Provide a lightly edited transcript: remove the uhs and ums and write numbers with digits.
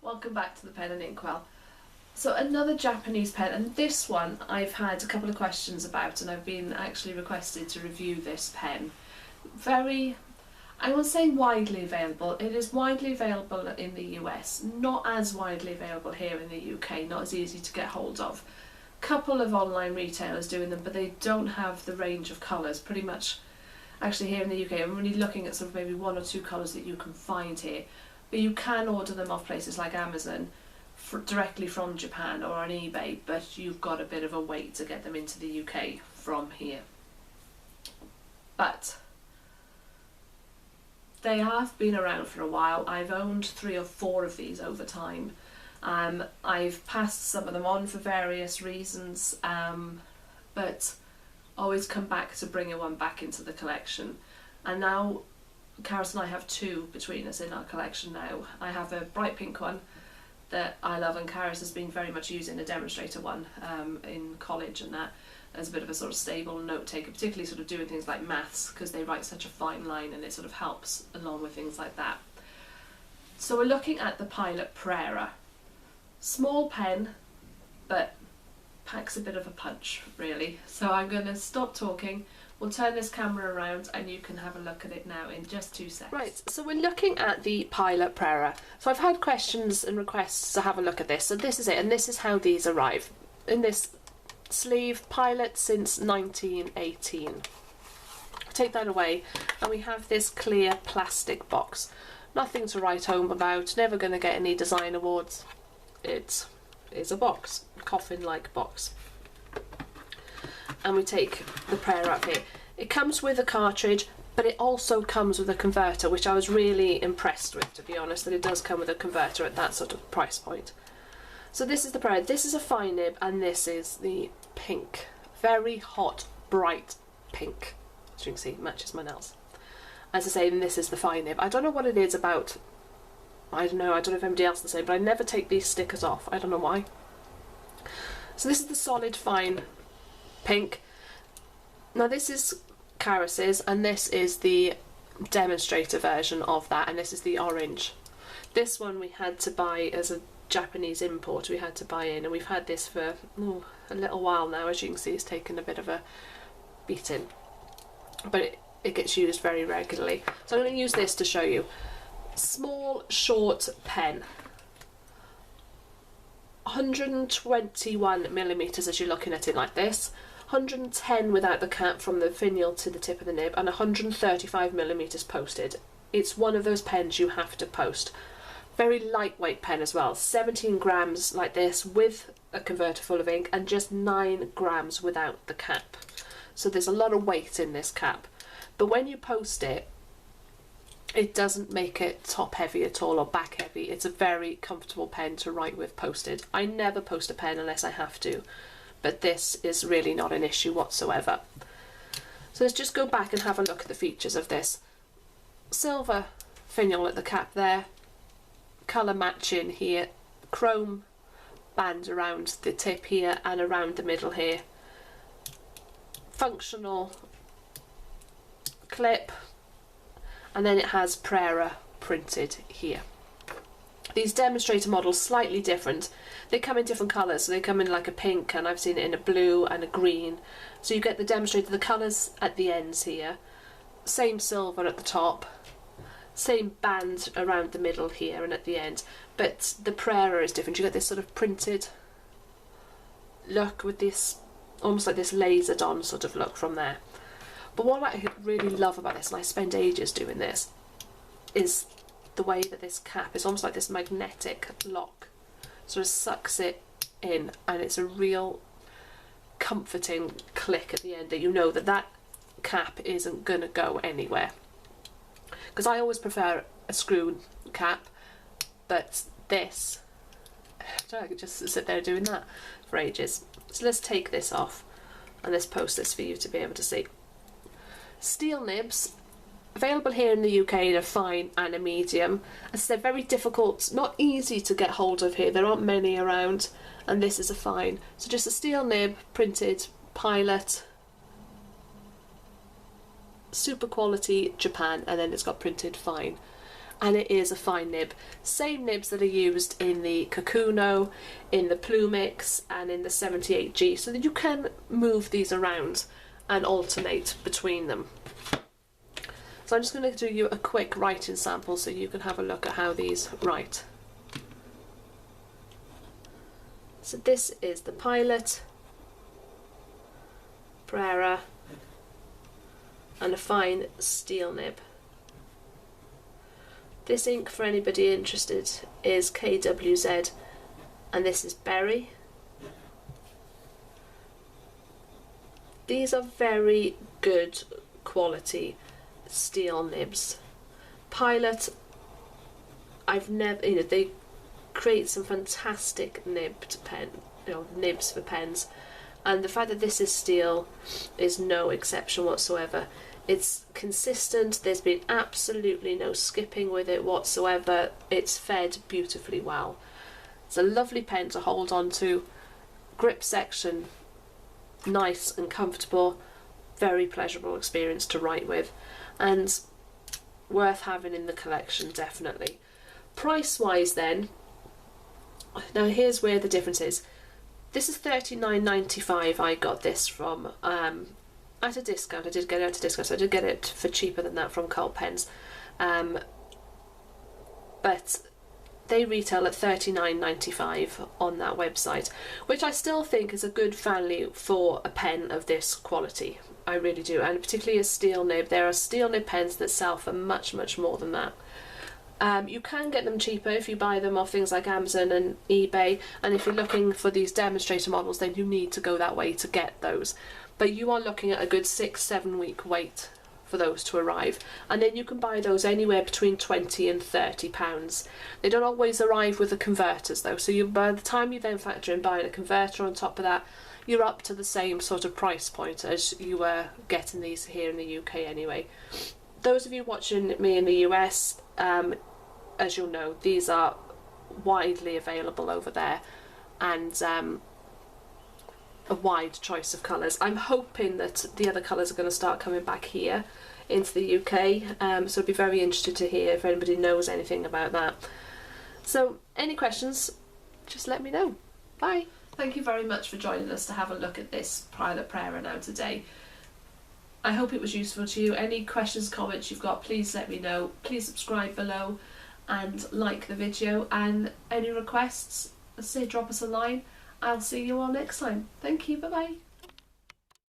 Welcome back to the Pen and Inkwell. So another Japanese pen, and this one I've had a couple of questions about, and I've been actually requested to review this pen. Very, I won't say widely available, it is widely available in the US, not as widely available here in the UK, not as easy to get hold of. Couple of online retailers doing them, but they don't have the range of colours. Pretty much, actually here in the UK, I'm really looking at sort of maybe one or two colours that you can find here. But you can order them off places like Amazon directly from Japan or on eBay, but you've got a bit of a wait to get them into the UK from here. But they have been around for a while. I've owned 3 or 4 of these over time. I've passed some of them on for various reasons, but always come back to bringing one back into the collection. And now Karis and I have 2 between us in our collection now. I have a bright pink one that I love, and Karis has been very much using a demonstrator one in college, and that as a bit of a sort of stable note taker, particularly sort of doing things like maths, because they write such a fine line and it sort of helps along with things like that. So we're looking at the Pilot Prera. Small pen, but packs a bit of a punch, really. So I'm going to stop talking. We'll turn this camera around and you can have a look at it now in just 2 seconds. Right, so we're looking at the Pilot Prera. So I've had questions and requests to have a look at this. So this is it, and this is how these arrive. In this sleeve, Pilot since 1918. Take that away and we have this clear plastic box. Nothing to write home about, never going to get any design awards. It is a box, coffin-like box. And we take the Prera up here. It comes with a cartridge, but it also comes with a converter, which I was really impressed with, to be honest, that it does come with a converter at that sort of price point. So this is the Prera. This is a fine nib, and this is the pink. Very hot, bright pink. As you can see, it matches my nails. As I say, and this is the fine nib. I don't know what it is about, I don't know if anybody else is the same, but I never take these stickers off. I don't know why. So this is the solid fine pink. Now this is Karis's, and this is the demonstrator version of that, and this is the orange. This one we had to buy as a Japanese import, we had to buy in, and we've had this for a little while now. As you can see, it's taken a bit of a beating, but it gets used very regularly. So I'm going to use this to show you. Small, short pen. 121 millimeters as you're looking at it like this. 110 without the cap from the finial to the tip of the nib, and 135 millimeters posted. It's one of those pens you have to post. Very lightweight pen as well. 17 grams like this with a converter full of ink, and just 9 grams without the cap. So there's a lot of weight in this cap. But when you post it, it doesn't make it top heavy at all or back heavy. It's a very comfortable pen to write with posted. I never post a pen unless I have to, but this is really not an issue whatsoever. So let's just go back and have a look at the features of this. Silver finial at the cap there, colour matching here, chrome band around the tip here and around the middle here, functional clip, and then it has Prera printed here. These demonstrator models slightly different. They come in different colours, so they come in like a pink, and I've seen it in a blue and a green. So you get the demonstrator, the colours at the ends here, same silver at the top, same band around the middle here and at the end, but the Prera is different. You get this sort of printed look with this, almost like this lasered on sort of look from there. But what I really love about this, and I spend ages doing this, is the way that this cap is almost like this magnetic lock. Sort of sucks it in, and it's a real comforting click at the end that you know that that cap isn't going to go anywhere. Because I always prefer a screw cap, but this, I could just sit there doing that for ages. So let's take this off and let's post this for you to be able to see. Steel nibs, available here in the UK in a fine and a medium. As they're very difficult, not easy to get hold of here. There aren't many around, and this is a fine. So just a steel nib, printed Pilot, super quality Japan, and then it's got printed fine. and it is a fine nib. Same nibs that are used in the Kakuno, in the Plumix and in the 78G, so that you can move these around and alternate between them. So I'm just going to do you a quick writing sample so you can have a look at how these write. So this is the Pilot, Prera, and a fine steel nib. This ink, for anybody interested, is KWZ, and this is Berry. These are very good quality steel nibs. Pilot, I've never, they create some fantastic nibs for pens, and the fact that this is steel is no exception whatsoever. It's consistent, there's been absolutely no skipping with it whatsoever, it's fed beautifully well. It's a lovely pen to hold on to, grip section nice and comfortable, very pleasurable experience to write with, and worth having in the collection, definitely. Price wise then, now here's where the difference is. This is $39.95. I got this from at a discount. I did get it at a discount, so I did get it for cheaper than that from Cult Pens, but they retail at $39.95 on that website, which I still think is a good value for a pen of this quality. I really do, and particularly a steel nib. There are steel nib pens that sell for much more than that. You can get them cheaper if you buy them off things like Amazon and eBay, and if you're looking for these demonstrator models, then you need to go that way to get those. But you are looking at a good 6-7 week wait for those to arrive, and then you can buy those anywhere between £20 and £30. They don't always arrive with the converters though, so by the time you then factor in buying a converter on top of that, you're up to the same sort of price point as you were getting these here in the UK anyway. Those of you watching me in the US, as you'll know, these are widely available over there, and a wide choice of colours. I'm hoping that the other colours are going to start coming back here into the UK, so I'd be very interested to hear if anybody knows anything about that. So any questions, just let me know. Bye. Thank you very much for joining us to have a look at this Pilot Prera now today. I hope it was useful to you. Any questions, comments you've got, please let me know. Please subscribe below and like the video, and any requests, let's say drop us a line. I'll see you all next time. Thank you, bye bye.